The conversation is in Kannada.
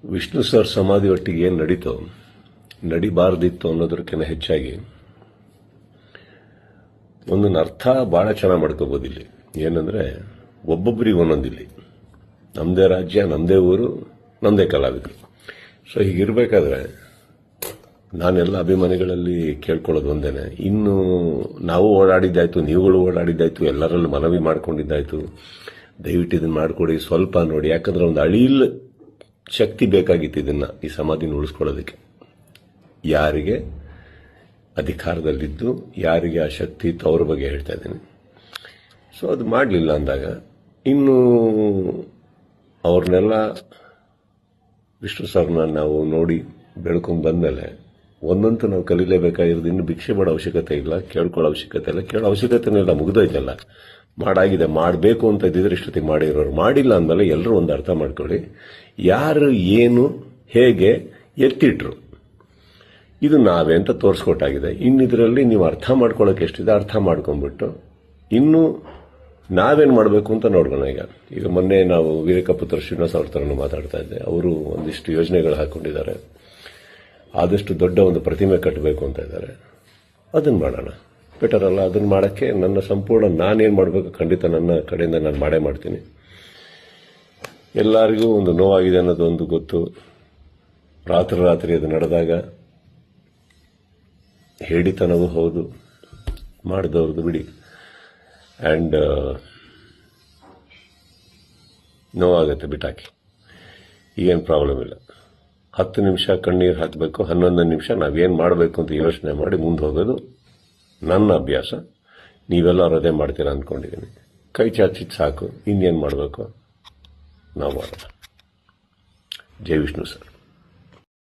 ವಿಷ್ಣು ಸರ್ ಸಮಾಧಿ ಒಟ್ಟಿಗೆ ಏನು ನಡೀತೋ ನಡಿಬಾರ್ದಿತ್ತು ಅನ್ನೋದಕ್ಕಿಂತ ಹೆಚ್ಚಾಗಿ ಒಂದೊಂದು ಅರ್ಥ ಭಾಳ ಚೆನ್ನಾಗಿ ಮಾಡ್ಕೋಬೋದು ಇಲ್ಲಿ. ಏನಂದ್ರೆ ಒಬ್ಬೊಬ್ಬರಿಗೆ ಒಂದೊಂದಿಲ್ಲಿ, ನಮ್ಮದೇ ರಾಜ್ಯ, ನಮ್ಮದೇ ಊರು, ನಮ್ಮದೇ ಕಲಾವಿದರು. ಸೊ ಹೀಗಿರ್ಬೇಕಾದ್ರೆ ನಾನೆಲ್ಲ ಅಭಿಮಾನಿಗಳಲ್ಲಿ ಕೇಳ್ಕೊಳ್ಳೋದು ಒಂದೇನೆ, ಇನ್ನು ನಾವು ಓಡಾಡಿದ್ದಾಯ್ತು, ನೀವುಗಳು ಓಡಾಡಿದ್ದಾಯ್ತು, ಎಲ್ಲರಲ್ಲೂ ಮನವಿ ಮಾಡ್ಕೊಂಡಿದ್ದಾಯ್ತು, ದಯವಿಟ್ಟು ಇದನ್ನು ಮಾಡಿಕೊಡಿ, ಸ್ವಲ್ಪ ನೋಡಿ. ಯಾಕಂದ್ರೆ ಒಂದು ಅಳಿಲ್ ಶಕ್ತಿ ಬೇಕಾಗಿತ್ತು ಇದನ್ನು, ಈ ಸಮಾಧಿನ ಉಳಿಸ್ಕೊಳ್ಳೋದಕ್ಕೆ. ಯಾರಿಗೆ ಅಧಿಕಾರದಲ್ಲಿದ್ದು ಯಾರಿಗೆ ಆ ಶಕ್ತಿ ಇತ್ತು ಅವ್ರ ಬಗ್ಗೆ ಹೇಳ್ತಾ ಇದ್ದೀನಿ. ಸೊ ಅದು ಮಾಡಲಿಲ್ಲ ಅಂದಾಗ ಇನ್ನು ಅವ್ರನ್ನೆಲ್ಲ ವಿಷ್ಣು ಸರ್ನ ನಾವು ನೋಡಿ ಬೆಳ್ಕೊಂಡು ಬಂದಮೇಲೆ ಒಂದಂತೂ ನಾವು ಕಲೀಲೇಬೇಕಾಗಿರೋದು, ಇನ್ನು ಭಿಕ್ಷೆ ಮಾಡೋ ಅವಶ್ಯಕತೆ ಇಲ್ಲ, ಕೇಳ್ಕೊಳ್ಳೋ ಅವಶ್ಯಕತೆ ಇಲ್ಲ, ಕೇಳೋ ಅವಶ್ಯಕತೆನೇ ಇಲ್ಲ, ಮುಗಿದೋಯ್ತಲ್ಲ. ಮಾಡಾಗಿದೆ, ಮಾಡಬೇಕು ಅಂತ ಇದ್ದಿದ್ರೆ ಇಷ್ಟೊತ್ತಿಗೆ ಮಾಡಿರೋರು. ಮಾಡಿಲ್ಲ ಅಂದಮೇಲೆ ಎಲ್ಲರೂ ಒಂದು ಅರ್ಥ ಮಾಡ್ಕೊಳ್ಳಿ, ಯಾರು ಏನು ಹೇಗೆ ಎತ್ತಿಟ್ರು ಇದು ನಾವೇ ಅಂತ ತೋರಿಸ್ಕೊಟ್ಟಾಗಿದೆ. ಇನ್ನಿದ್ರಲ್ಲಿ ನೀವು ಅರ್ಥ ಮಾಡ್ಕೊಳ್ಳೋಕೆ ಎಷ್ಟಿದೆ ಅರ್ಥ ಮಾಡ್ಕೊಂಡ್ಬಿಟ್ಟು ಇನ್ನು ನಾವೇನು ಮಾಡಬೇಕು ಅಂತ ನೋಡೋಣ. ಈಗ ಮೊನ್ನೆ ನಾವು ವೀರಕಪುತ್ರ ಶ್ರೀನಿವಾಸ ಅವ್ರ ಥರನೂ ಮಾತಾಡ್ತಾ ಇದ್ದೆ. ಅವರು ಒಂದಿಷ್ಟು ಯೋಜನೆಗಳು ಹಾಕೊಂಡಿದ್ದಾರೆ, ಆದಷ್ಟು ದೊಡ್ಡ ಒಂದು ಪ್ರತಿಮೆ ಕಟ್ಟಬೇಕು ಅಂತ ಇದ್ದಾರೆ. ಅದನ್ನು ಮಾಡೋಣ, ಬೆಟರ್ ಅಲ್ಲ? ಅದನ್ನು ಮಾಡೋಕ್ಕೆ ನನ್ನ ಸಂಪೂರ್ಣ ನಾನೇನು ಮಾಡಬೇಕು ಖಂಡಿತ ನನ್ನ ಕಡೆಯಿಂದ ನಾನು ಮಾಡೇ ಮಾಡ್ತೀನಿ. ಎಲ್ಲರಿಗೂ ಒಂದು ನೋವಾಗಿದೆ ಅನ್ನೋದು ಒಂದು ಗೊತ್ತು. ರಾತ್ರಿ ಅದು ನಡೆದಾಗ ಹೇಳಿತನವೂ ಹೌದು, ಮಾಡಿದವ್ರದ್ದು ಬಿಡಿ. ಆ್ಯಂಡ್ ನೋವಾಗುತ್ತೆ, ಬಿಟ್ಟಾಕಿ, ಈಗೇನು ಪ್ರಾಬ್ಲಮ್ ಇಲ್ಲ. 10 ನಿಮಿಷ ಕಣ್ಣೀರು ಹಾಕಬೇಕು, 11 ನಿಮಿಷ ನಾವೇನು ಮಾಡಬೇಕು ಅಂತ ಯೋಚನೆ ಮಾಡಿ ಮುಂದೆ ಹೋಗೋದು ನನ್ನ ಅಭ್ಯಾಸ. ನೀವೆಲ್ಲರೂ ಅದೇ ಮಾಡ್ತೀರಾ ಅಂದ್ಕೊಂಡಿದ್ದೀನಿ. ಕೈ ಚಾಚಿದ್ದು ಸಾಕು, ಇನ್ನೇನು ಮಾಡಬೇಕು ನಾವು ಮಾಡೋಣ. ಜೈ ವಿಷ್ಣು ಸರ್.